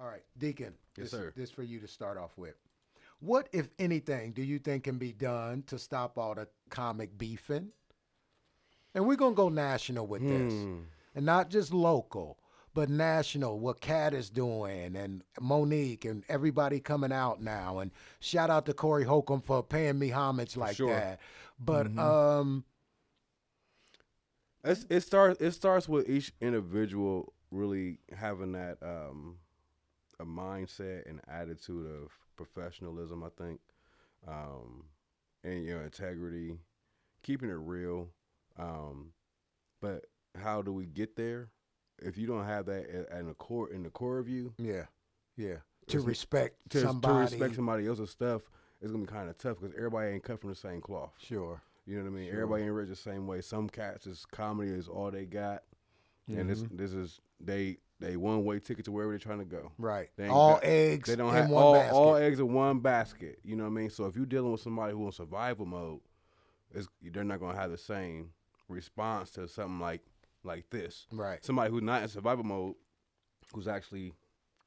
All right, Deacon. Yes, sir. This for you to start off with. What, if anything, do you think can be done to stop all the comic beefing? And we're going to go national with this. And not just local, but national, what Cat is doing and Monique and everybody coming out now. And shout out to Corey Holcomb for paying me homage like that. But it starts with each individual really having that a mindset and attitude of professionalism, I think, and your integrity, keeping it real. But how do we get there? If you don't have that in the core of you, to respect somebody else's stuff, it's gonna be kind of tough because everybody ain't cut from the same cloth. Sure, you know what I mean. Sure. Everybody ain't rich the same way. Some cats is comedy is all they got, and this is they one way ticket to wherever they're trying to go. Right. All eggs. They don't have all eggs in one basket. You know what I mean. So if you're dealing with somebody who's in survival mode, they're not gonna have the same response to something like this. Right. Somebody who's not in survival mode, who's actually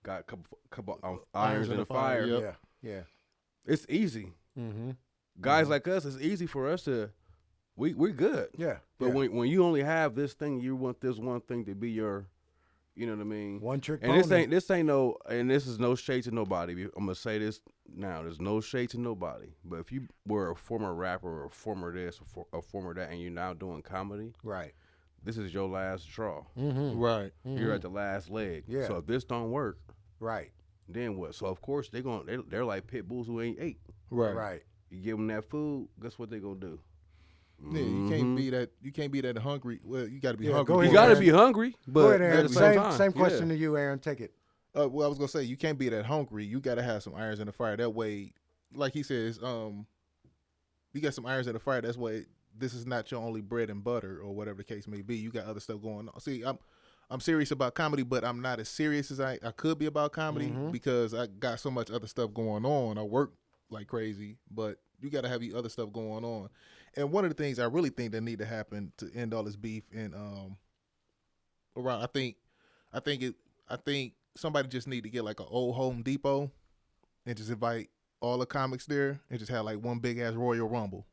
got a couple irons in the fire. Yeah. It's easy. Guys like us, it's easy for us to, we're good. Yeah. But when you only have this thing, you want this one thing to be your, you know what I mean? One trick pony. And this ain't no, and this is no shade to nobody. I'm gonna say this now. There's no shade to nobody. But if you were a former rapper or a former this or a former that, and you're now doing comedy, right? This is your last draw. Right. You're at the last leg. Yeah. So if this don't work, right, then what? So of course they're like pit bulls who ain't ate. Right. You give them that food, guess what they gonna do? Yeah, you can't be that hungry. Well, you got to be hungry. You got to be hungry, but go ahead, Aaron. at the same time. Same question to you, Aaron. Take it. Well, I was gonna say you can't be that hungry. You got to have some irons in the fire. That way, like he says, you got some irons in the fire. That's why this is not your only bread and butter or whatever the case may be. You got other stuff going on. See, I'm serious about comedy, but I'm not as serious as I could be about comedy because I got so much other stuff going on. I work like crazy, but you got to have other stuff going on. And one of the things I really think that need to happen to end all this beef and around, I think somebody just need to get like an old Home Depot and just invite all the comics there and just have like one big ass Royal Rumble.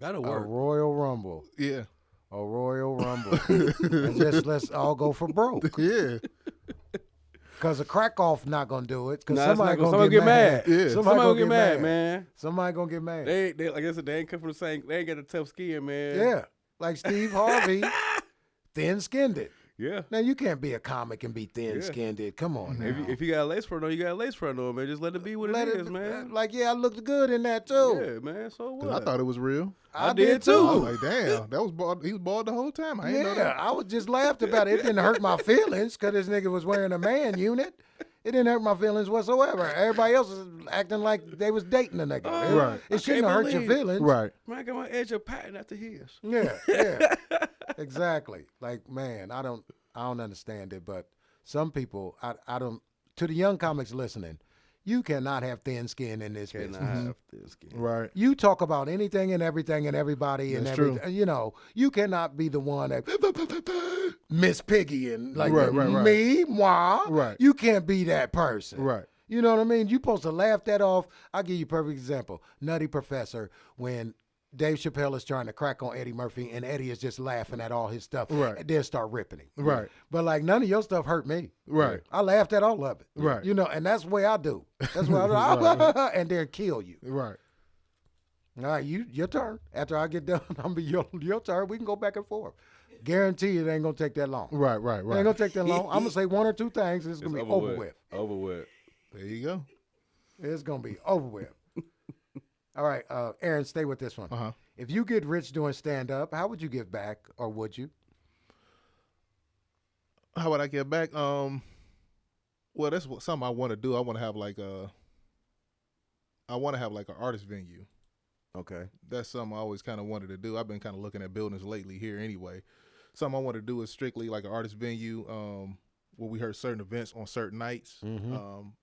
That'll work. A Royal Rumble. Yeah. A Royal Rumble. And just let's all go for broke. Yeah. Because a crack off not gonna do it. Because somebody gonna get mad. Yeah. Somebody gonna get mad, man. Somebody gonna get mad. They like I said, they ain't come from the same. They ain't got the tough skin, man. Yeah, like Steve Harvey, thin-skinned it. Yeah. Now you can't be a comic and be thin-skinned. It. Come on now. If you got a lace front on, you got a lace front on, man. Just let it be what it is, man. Like I looked good in that too. Yeah, man. So what? I thought it was real. I did too. I was like, damn, that was bald. He was bald the whole time. I didn't know that. I was just laughed about it. It didn't hurt my feelings because this nigga was wearing a man unit. It didn't hurt my feelings whatsoever. Everybody else was acting like they was dating a nigga. Right. It shouldn't have hurt your feelings. Right. Man, I got my edge of patent after his. Yeah. Exactly. Like, man, I don't understand it, but some people, I don't. To the young comics listening, you cannot have thin skin in this business. Have thin skin. Right. You talk about anything and everything and everybody and That's everything. true. You know, you cannot be the one that Miss Piggy and like right. me, moi. Right. You can't be that person. Right. You know what I mean? You supposed to laugh that off. I'll give you a perfect example. Nutty Professor, when Dave Chappelle is trying to crack on Eddie Murphy and Eddie is just laughing at all his stuff. Right. And then start ripping him. Right. But like none of your stuff hurt me. Right. I laughed at all of it. Right. You know, and that's the way I do. That's what I do. And then kill you. Right. All right, your turn. After I get done, I'm be your turn. We can go back and forth. Guarantee it ain't gonna take that long. Right. It ain't gonna take that long. I'm gonna say one or two things. And it's gonna be over with. Over with. There you go. It's gonna be over with. All right, Aaron, stay with this one. Uh-huh. If you get rich doing stand up, how would you give back, or would you? How would I give back? Well, that's something I want to do. I want to have like an artist venue. Okay. That's something I always kind of wanted to do. I've been kind of looking at buildings lately here anyway. Something I want to do is strictly like an artist venue where we heard certain events on certain nights.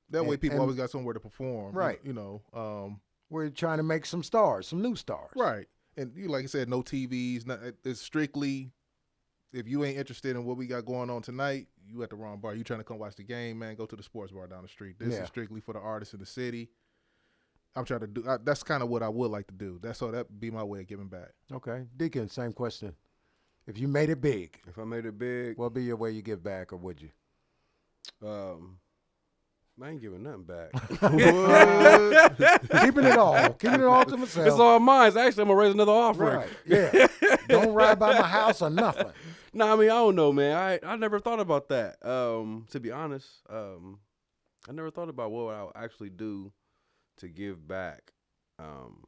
That way people always got somewhere to perform. Right. You know. We're trying to make some stars, some new stars. Right. And like I said, no TVs. It's strictly if you ain't interested in what we got going on tonight, you at the wrong bar. You trying to come watch the game, man? Go to the sports bar down the street. This is strictly for the artists in the city. I'm trying to do. That's kind of what I would like to do. That'd be my way of giving back. Okay, Deacon, same question. If you made it big, If I made it big, what'd be your way you give back, or would you? I ain't giving nothing back. Keeping it all to myself. It's all mine. Actually, I'm gonna raise another offering. Right. Yeah. Don't ride by my house or nothing. No, I mean I don't know, man. I never thought about that. To be honest, I never thought about what I'll actually do to give back. I'm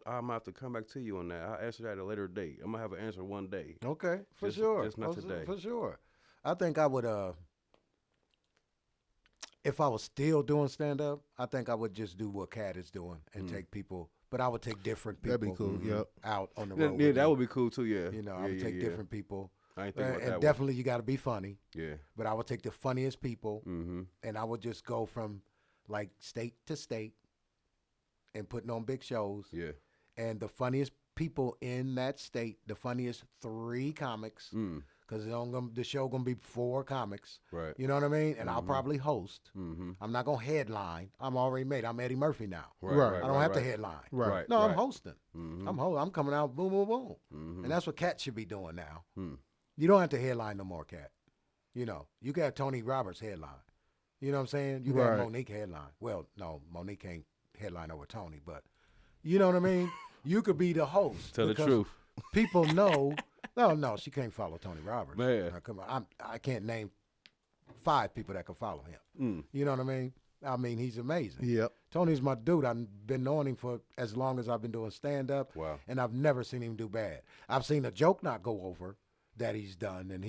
gonna have to come back to you on that. I'll answer that at a later date. I'm gonna have an answer one day. Okay, for Just sure. not today. For sure. I think I would. If I was still doing stand up, I think I would just do what Cat is doing and take people. But I would take different people. That'd be cool. Yep. Out on the road. Yeah, that would be cool too. Yeah. You know, I would take different people. I ain't thinking about that. And definitely, you got to be funny. Yeah. But I would take the funniest people, Mm-hmm. and I would just go from like state to state and putting on big shows. Yeah. And the funniest people in that state, the funniest 3 comics, because the show gonna be 4 comics. Right. You know what I mean? And I'll probably host. Mm-hmm. I'm not gonna headline. I'm already made. I'm Eddie Murphy now. Right. I don't have to headline. Right. No, I'm hosting. Mm-hmm. I'm coming out boom, boom, boom. Mm-hmm. And that's what Cat should be doing now. Mm. You don't have to headline no more, Cat. You know, you got Tony Roberts headline. You know what I'm saying? You got Monique headline. Well, no, Monique ain't headline over Tony, but you know what I mean? You could be the host. Tell the truth. People know. No, she can't follow Tony Roberts. Man. Now, come on, I can't name 5 people that can follow him. You know what I mean? I mean, he's amazing. Yep. Tony's my dude. I've been knowing him for as long as I've been doing stand-up. Wow. And I've never seen him do bad. I've seen a joke not go over that he's done, and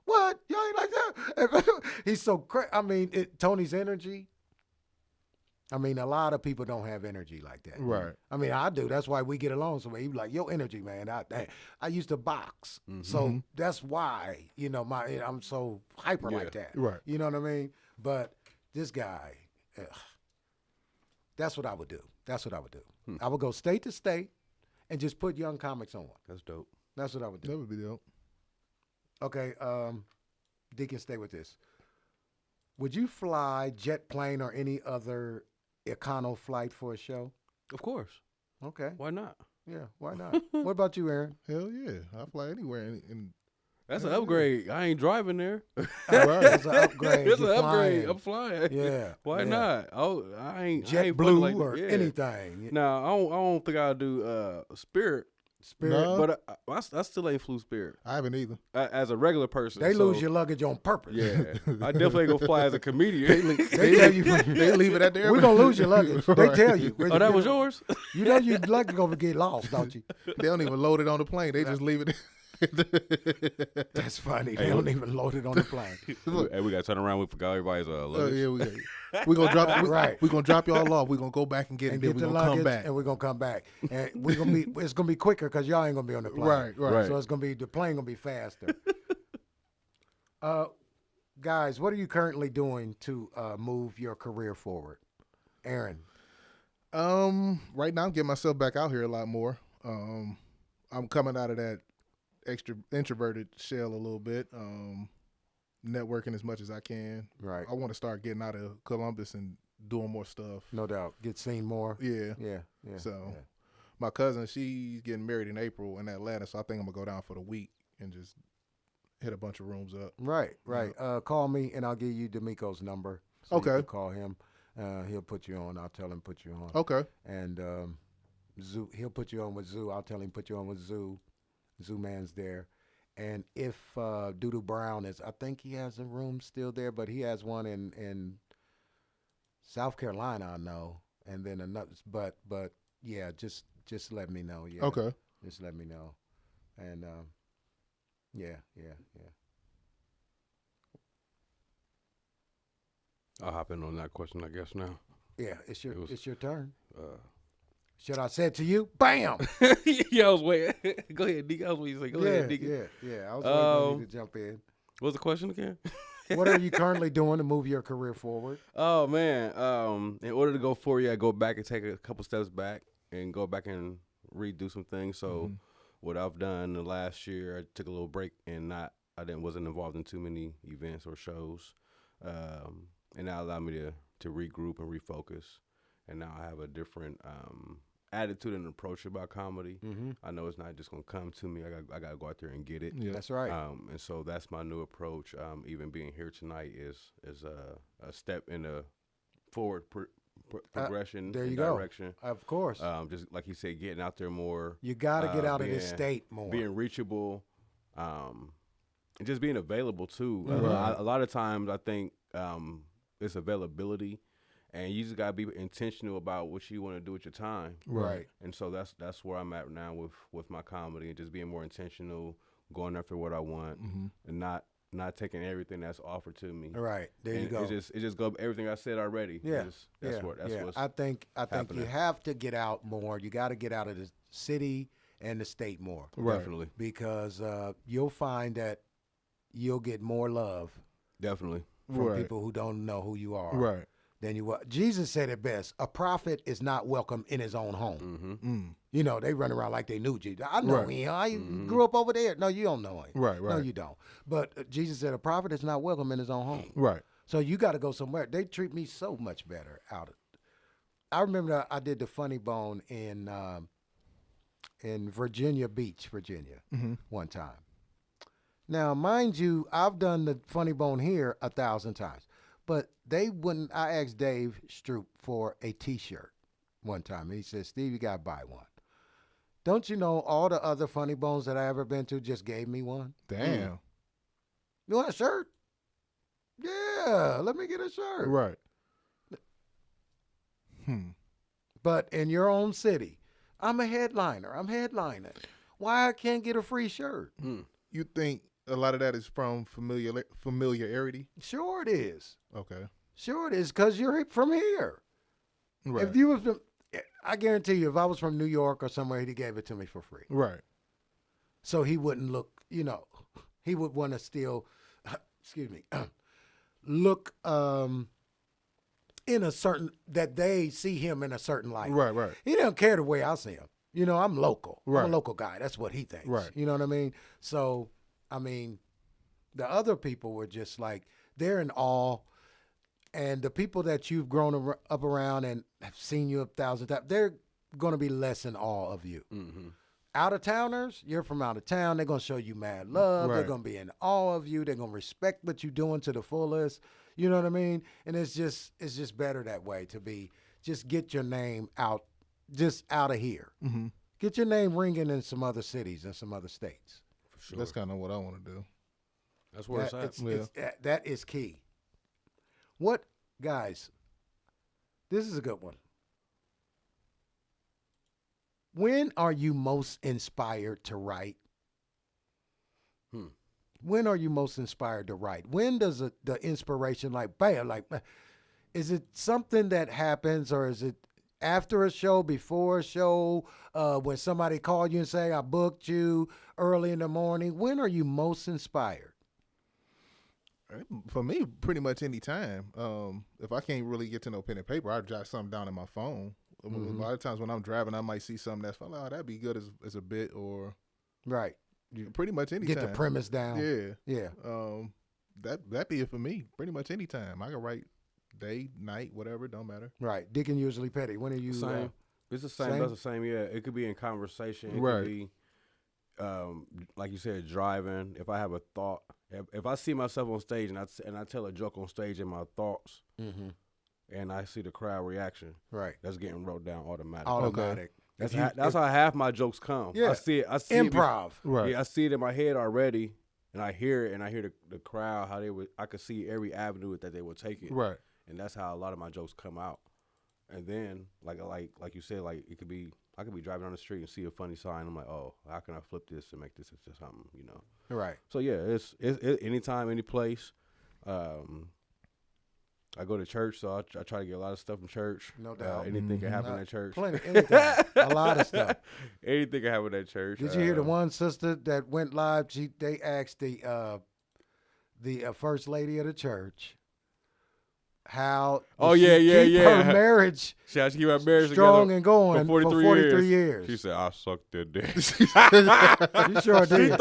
what? Y'all ain't like that? He's so crazy. I mean, Tony's energy. I mean, a lot of people don't have energy like that. Right. I mean, I do. That's why we get along so well. He be like, your energy, man. I used to box. So that's why, I'm so hyper like that. Right. You know what I mean? But this guy, that's what I would do. I would go state to state and just put young comics on. That's dope. That's what I would do. That would be dope. Okay, Deacon, stay with this. Would you fly jet plane or any other econo flight for a show? Of course. Okay. Why not? Yeah, why not? What about you, Aaron? Hell yeah. I fly anywhere. And That's an upgrade. I ain't driving there. It's an upgrade. It's an You're upgrade. flying. I'm flying. Yeah. Why not? Oh, I ain't JetBlue like or anything. No, I don't think I'll do Spirit. No. But I still ain't flew Spirit. I haven't either. As a regular person. They lose your luggage on purpose. Yeah. I definitely ain't gonna fly as a comedian. They tell you They leave it at the airport. we're gonna lose your luggage. They tell you. Oh, that was yours? You know your luggage gonna get lost, don't you? They don't even load it on the plane. They just leave it. That's funny. They don't even load it on the plane. Hey, we gotta turn around. We forgot everybody's luggage. Yeah, we gonna drop. Right. We gonna drop y'all off. We gonna go back and get And it. get Then the we gonna come luggage, back. and we're gonna come back, and it's gonna be quicker because y'all ain't gonna be on the plane. Right. So it's gonna be the plane gonna be faster. Guys, what are you currently doing to move your career forward, Aaron? Right now I'm getting myself back out here a lot more. I'm coming out of that extra introverted shell a little bit. Networking as much as I can. Right. I want to start getting out of Columbus and doing more stuff. No doubt. Get seen more. Yeah. So my cousin, she's getting married in April in Atlanta, so I think I'm gonna go down for the week and just hit a bunch of rooms up. Right. Call me and I'll give you D'Amico's number. So Okay. You can call him. He'll put you on. I'll tell him put you on. Okay. And Zoo, he'll put you on with Zoo. I'll tell him put you on with Zoo. Zoo Man's there. And if Doodoo Brown is, I think he has a room still there, but he has one in South Carolina, I know. And then another, but yeah, just let me know. Yeah. Okay. Just let me know. And yeah. I'll hop in on that question, I guess, now. Yeah, it's your turn. Should I say it to you? Bam! Yeah, I was waiting. Go ahead, Nick. I was waiting to say, go ahead, Nick. Yeah. I was waiting for you to jump in. What's the question again? What are you currently doing to move your career forward? Oh, man. In order to go forward, I go back and take a couple steps back and go back and redo some things. So what I've done the last year, I took a little break and wasn't involved in too many events or shows, and that allowed me to regroup and refocus. And now I have a different attitude and approach about comedy. Mm-hmm. I know it's not just gonna come to me. I gotta go out there and get it. Yeah. That's right. And so that's my new approach. Even being here tonight is a step in the forward progression. there you direction. go. Of course. Just like you said, getting out there more. You got to get out of this state more. Being reachable, and just being available too. Right. A lot of times I think it's availability, and you just gotta be intentional about what you want to do with your time. Right. And so that's where I'm at now with my comedy, and just being more intentional, going after what I want, and not taking everything that's offered to me. Right. There you go. It just go everything I said already. Yeah. That's what's I think happening. you have to get out more. You got to get out of the city and the state more. Right. Definitely. Because you'll find that you'll get more love Definitely. from people who don't know who you are. Right. Than you were. Jesus said it best. A prophet is not welcome in his own home. Mm-hmm. You know, they run around like they knew Jesus. I know Right. him. I grew up over there. No, you don't know him. Right. No, you don't. But Jesus said a prophet is not welcome in his own home. Right. So you got to go somewhere. They treat me so much better out of. I remember I did the Funny Bone in Virginia Beach, Virginia, one time. Now, mind you, I've done the Funny Bone here 1,000 times, but they wouldn't. I asked Dave Stroop for a T-shirt one time, and he said, "Steve, you got to buy one." Don't you know all the other Funny Bones that I ever been to just gave me one? Damn. You want a shirt? Yeah, let me get a shirt. Right. But in your own city, I'm a headliner. I'm headlining. Why I can't get a free shirt? You think a lot of that is from familiarity? Sure it is. Okay. Sure it is, because you're from here. Right. If you was from, I guarantee you, if I was from New York or somewhere, he'd gave it to me for free. Right. So he wouldn't look, he would want to still, excuse me, look in a certain, that they see him in a certain light. Right. Right. He don't care the way I see him. I'm local. Right. I'm a local guy. That's what he thinks. Right. You know what I mean? So, the other people were just like, they're in awe. And the people that you've grown up around and have seen you 1,000 times, they're going to be less in awe of you. Mm-hmm. Out-of-towners, you're from out of town. They're going to show you mad love. Right. They're going to be in awe of you. They're going to respect what you're doing to the fullest. You know what I mean? And it's just better that way just get your name out, just out of here. Mm-hmm. Get your name ringing in some other cities and some other states. For sure. That's kind of what I want to do. That's where it's at. That is key. What, guys, this is a good one. When are you most inspired to write? When are you most inspired to write? When does the inspiration bam, is it something that happens, or is it after a show, before a show, when somebody called you and say, I booked you early in the morning? When are you most inspired? For me, pretty much any time. If I can't really get to no pen and paper, I jot something down in my phone. A lot of times when I'm driving, I might see something that's fun. Oh, that'd be good as a bit, or right. Pretty much any Get time. the premise down. Yeah. Yeah. That'd be it for me. Pretty much any time. I can write day, night, whatever. Don't matter. Right. Dick and usually petty. When are you? Same. It's the same. same? That's the same. Yeah. It could be in conversation. It Right. could be, like you said, driving. If I have a thought, if I see myself on stage and I tell a joke on stage in my thoughts, and I see the crowd reaction, right. that's getting wrote down automatically. Automatic. That's how half my jokes come. Yeah. I see it. Improv. Right. Yeah, I see it in my head already, and I hear it, and I hear the crowd how they would. I could see every avenue that they would take it. Right. And that's how a lot of my jokes come out. And then, like you said, it could be, I could be driving down the street and see a funny sign. I'm like, oh, how can I flip this and make this into something, Right. So yeah, it's anytime, any place. I go to church, so I try to get a lot of stuff from church. No doubt. Anything can happen at church. Plenty. Anything. A lot of stuff. Anything can happen at church. Did you hear the one sister that went live? They asked the first lady of the church, how Oh, she keep her yeah. marriage She had to keep her marriage strong together and going for 43 years. She said, "I sucked that dick." She sure did.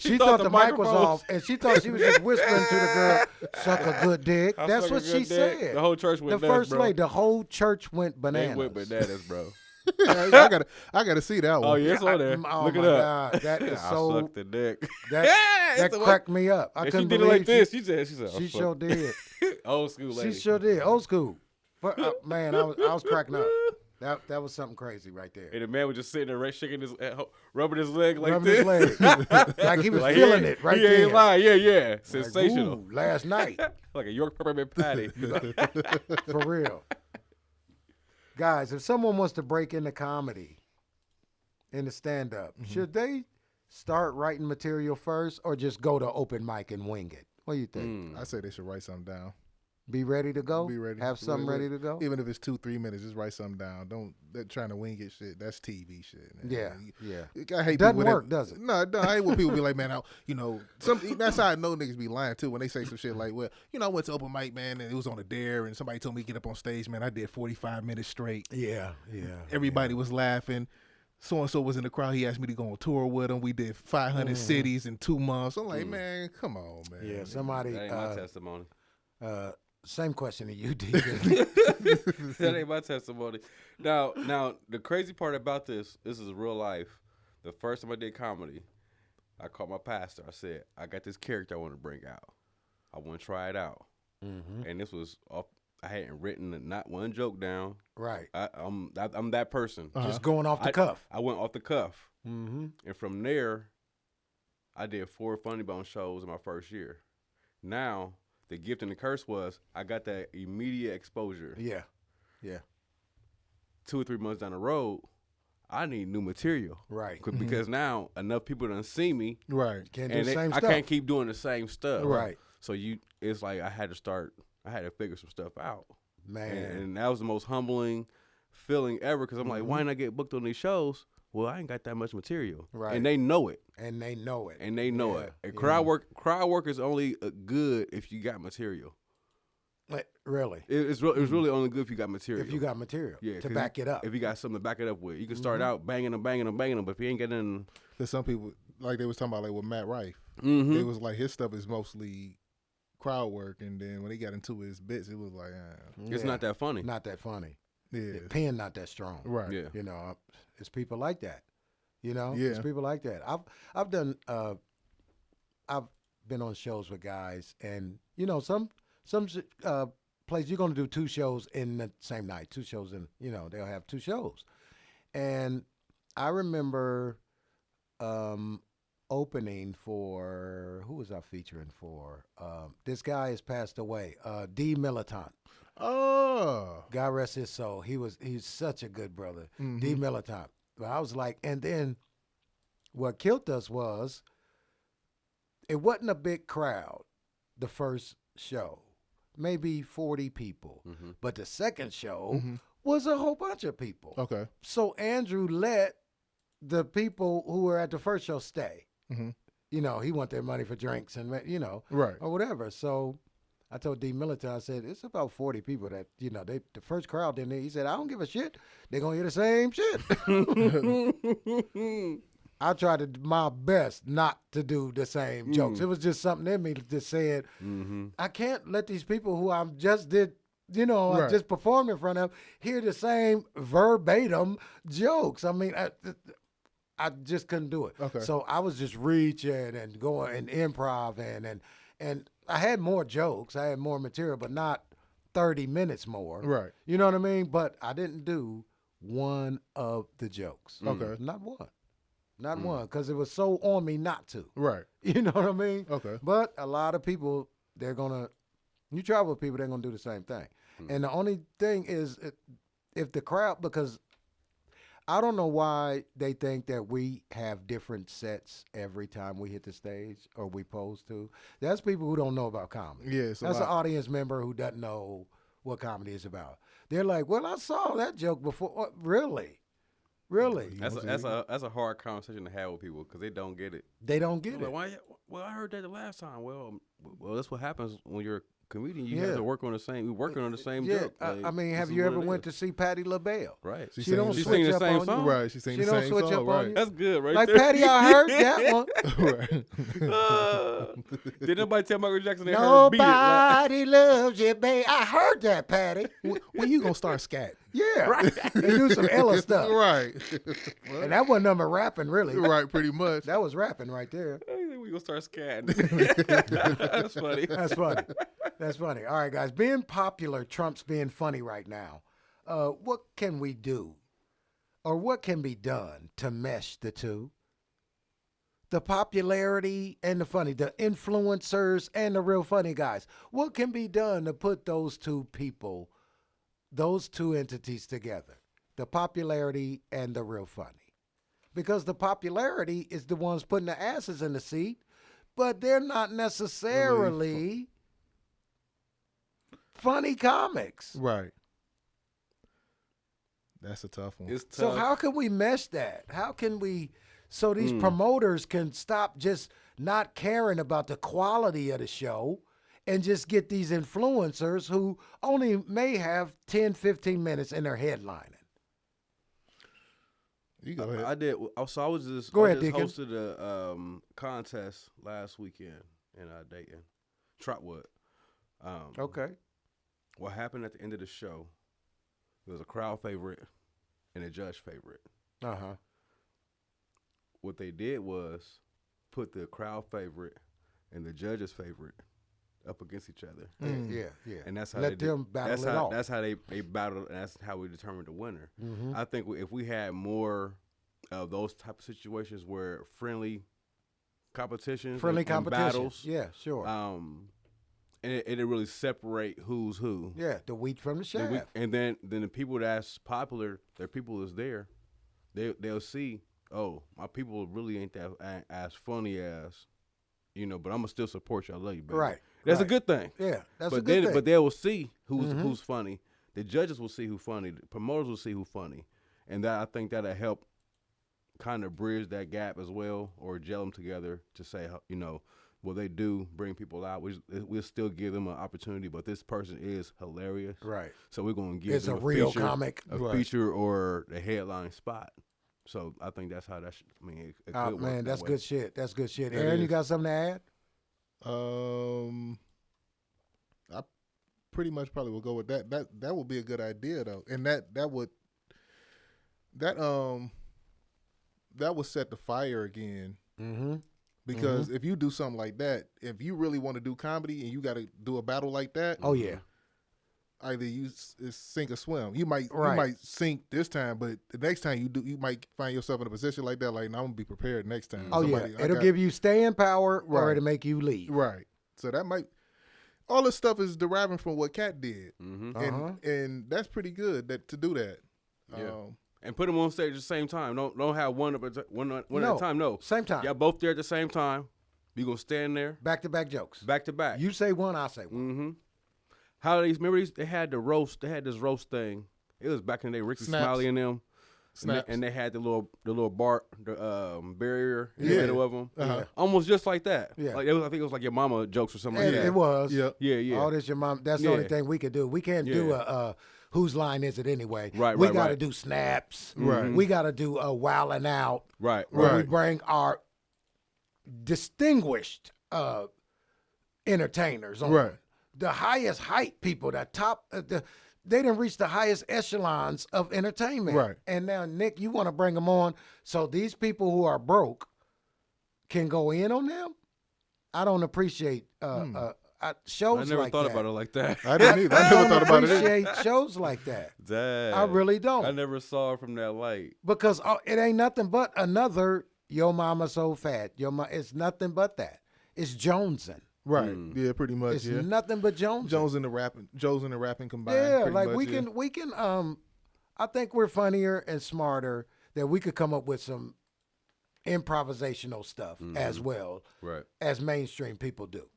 She thought the mic was microphone off, and she thought she was just whispering to the girl, "Suck a good dick." I That's suck a what good she dick. said. The whole church went The nuts, first bro. lady, the whole church went bananas. They went bananas, bro. I gotta see that one. Oh, yeah, it's on there. Oh Look my it up. God, that is I so. sucked the dick. That cracked me up. I And she couldn't did it believe like this. She said, She sure did. Old school lady. She sure did. Old school. Man, I was cracking up. That was something crazy right there. And the man was just sitting there, shaking his, rubbing his leg like Rubbing this. his leg. Like he was Like, feeling it right he there. ain't lying. Yeah. Like, Sensational. ooh, last night. Like a York peppermint patty. For real. Guys, if someone wants to break into comedy, into stand-up, should they start writing material first or just go to open mic and wing it? What do you think? I say they should write something down. Be ready to go? Be ready. Have something ready to go? Even if it's 2-3 minutes, just write something down. Don't that trying to wing it shit. That's TV shit. Man. Yeah. I hate Doesn't people work, does it? No, I hate when people be like, man, that's how I know niggas be lying too when they say some shit like, well, I went to open mic, man, and it was on a dare, and somebody told me to get up on stage, man. I did 45 minutes straight. Yeah. Everybody was laughing. So and so was in the crowd. He asked me to go on tour with him. We did 500 cities in 2 months. I'm like, man, come on, man. Yeah, somebody. That ain't my testimony. Same question to you, D. That ain't my testimony. Now, the crazy part about this is real life. The first time I did comedy, I called my pastor. I said, I got this character I want to bring out. I want to try it out. Mm-hmm. And this was off. I hadn't written not one joke down. Right. I'm that person. Just going off the cuff. I went off the cuff. Mm-hmm. And from there, I did 4 Funny Bone shows in my first year. Now, the gift and the curse was I got that immediate exposure. Yeah. 2 or 3 months down the road, I need new material. Right. Because now enough people done see me. Right. Can't do the same I stuff. can't keep doing the same stuff. Right. So it's like I had to figure some stuff out. Man. And that was the most humbling feeling ever because I'm like, why didn't I get booked on these shows? Well, I ain't got that much material. Right. And they know it. And they know it. And crowd work is only good if you got material. Really? It's really only good if you got material. If you got material to 'cause back it up. If you got something to back it up with. You can start out banging them, but if you ain't getting... Because some people, like they was talking about like with Matt Rife, Mm-hmm. it was like his stuff is mostly crowd work, and then when he got into his bits, it was like, It's not that funny. Not that funny. yeah. The pen not that strong. Right. Yeah. You know, it's people like that. You know, Yeah. it's people like that. I've done. I've been on shows with guys, and some place you're gonna do 2 shows in the same night. 2 shows in. They'll have 2 shows, and I remember opening for who was I featuring for? This guy has passed away. D. Militant. Oh. God rest his soul. He's such a good brother. Mhm. D. Militant. But I was like, and then what killed us was it wasn't a big crowd the first show, maybe 40 people. Mm-hmm. But the second show Mhm. was a whole bunch of people. Okay. So Andrew let the people who were at the first show stay. Mm-hmm. He want their money for drinks and, Right. or whatever. So I told D. Militant, I said, it's about 40 people that, the first crowd didn't hear. He said, I don't give a shit. They're going to hear the same shit. I tried to my best not to do the same jokes. It was just something in me that said, I can't let these people who I just did, I Right. just performed in front of, hear the same verbatim jokes. I mean, I just couldn't do it. Okay. So I was just reaching and going and improv and I had more jokes. I had more material, but not 30 minutes more. Right. You know what I mean? But I didn't do one of the jokes. Okay. Not one. Not one, because it was so on me not to. Right. You know what I mean? Okay. But a lot of people, you travel with people, they're going to do the same thing. And the only thing is, if the crowd, because I don't know why they think that we have different sets every time we hit the stage or we pose to. That's people who don't know about comedy. Yeah, it's a That's an lot. audience member who doesn't know what comedy is about. They're like, well, I saw that joke before. What, really? Really? That's a hard conversation to have with people because they don't get it. They don't get Like, it. why? Well, I heard that the last time. Well, that's what happens when you're comedian, you Yeah. have to work on the same. We're working on the same Yeah, joke. Like, I mean, this have is you what ever it went to is. see Patti LaBelle? Right? She She don't sang- She switch sing the up same on song. you. Right, she sang She the don't same switch song, up on right. you. That's good, right Like there. Patty, I heard that one. right. Did nobody tell Michael Jackson they heard "Beat It"? Like, Nobody loves you, babe. I heard that, Patty. When you gonna start scat? Yeah, and do some Ella stuff. Right. And that wasn't number rapping, really. Right, pretty much. That was rapping right there. we gonna start scatting. That's funny. That's funny. That's funny. All right, guys. Being popular trumps being funny right now. What can we do, or what can be done to mesh the two? The popularity and the funny, the influencers and the real funny guys. What can be done to put those two people, those two entities together? The popularity and the real funny. Because the popularity is the ones putting the asses in the seat, but they're not necessarily funny comics. Right. That's a tough one. It's tough. So how can we mesh that? How can we, so these promoters can stop just not caring about the quality of the show and just get these influencers who only may have 10, 15 minutes in their headlining? You go ahead. I did. So I was just. Go I ahead, just Deacon. hosted a contest last weekend in Dayton, Trotwood. Okay. What happened at the end of the show? There was a crowd favorite and a judge favorite. Uh-huh. What they did was put the crowd favorite and the judge's favorite up against each other. Yeah. And that's how Let they them battle that's it how, off. That's how they battled, and that's how we determined the winner. Mm-hmm. I think if we had more of those type of situations where friendly competitions, Friendly and competition. battles, Yeah, sure. and it'd really separate who's who. Yeah, the wheat from the chaff. And then the people that's popular, their people is there. They'll see, oh, my people really ain't that as funny as, but I'm gonna still support you. I love you, baby. Right. That's a right. good thing. Yeah, that's but a good thing. But they will see who's funny. The judges will see who's funny. The promoters will see who's funny, and that I think that'll help kind of bridge that gap as well, or gel them together to say, well, they do bring people out. We'll still give them an opportunity, but this person is hilarious. Right. So we're going to give It's them a real feature, comic. a Right. feature or the headline spot. So I think that's how that should, it could Oh, work man, that that's way. good shit. That's good shit. That Aaron, you is. got something to add? I pretty much probably will go with that. That would be a good idea though, and that would set the fire again. Mm-hmm. Because if you do something like that, if you really want to do comedy and you got to do a battle like that, Oh, yeah. either you sink or swim. You might sink this time, but the next time you do, you might find yourself in a position like that. Like, now I'm gonna be prepared next time. Oh, yeah. It'll give you staying power or Right. it'll make you leave. right. So that might. All this stuff is deriving from what Kat did, Uh-huh. and that's pretty good to do that. Yeah. And put them on stage at the same time. Don't have one at No. a time. No, Same time. y'all both there at the same time. You gonna stand there Back-to-back jokes. back to back. You say one, I say one. Mm-hmm. Holidays. Remember they had the roast. They had this roast thing. It was back in the day. Ricky Snaps. Smiley and them. Snaps. And they had the little barrier in the Yeah. middle of them. Uh-huh. Almost just like that. Yeah. Like I think it was like your mama jokes or something And like that. it was. Yeah. Yeah. All this your mom. That's the only Yeah. thing we could do. We can't do Yeah. a whose line is it anyway? Right, We right, got to right. do snaps. Right. We got to do a wilding out. Right. Where we Right. bring our distinguished entertainers on. Right. The highest height people, the top, they didn't reach the highest echelons of entertainment. Right. And now, Nick, you want to bring them on so these people who are can go in on them? I don't appreciate shows I never like thought that. about it like that. I didn't either. I never thought about it. either. appreciate shows like that. Dang. I really don't. I never saw it from that light. Because it ain't nothing but another "Yo Mama So Fat." It's nothing but that. It's jonesing. Right. Yeah, pretty much. It's Yeah. nothing but jonesing. Joe's in the rapping combined. Yeah, pretty like much, we yeah. can. I think we're funnier and smarter that we could come up with some improvisational stuff as well Right. as mainstream people do.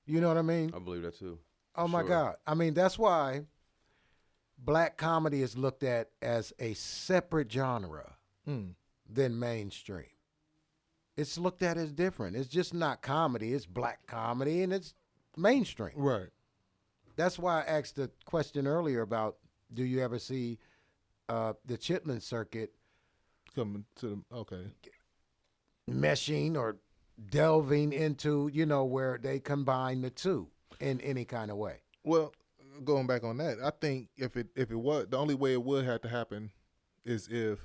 You know what I mean? I believe that too. Oh my Sure. God. I mean, that's why black comedy is looked at as a separate genre than mainstream. It's looked at as different. It's just not comedy. It's black comedy and it's mainstream. Right. That's why I asked the question earlier about do you ever see the Chitlin circuit Coming to the meshing or delving into, where they combine the two in any kind of way. Well, going back on that, I think if it was, the only way it would have to happen is if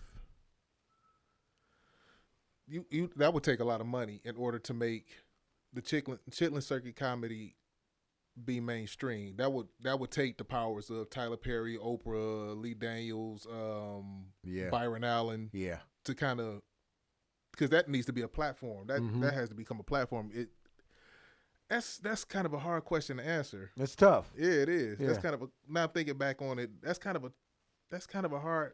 you that would take a lot of money in order to make the Chitlin circuit comedy be mainstream. That would take the powers of Tyler Perry, Oprah, Lee Daniels, Byron Allen, to kind of, because that needs to be a platform. That has to become a platform. That's kind of a hard question to answer. It's tough. Yeah, it is. Yeah. That's kind of now thinking back on it. That's kind of a hard.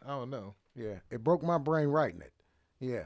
I don't know. Yeah, it broke my brain writing it. Yeah.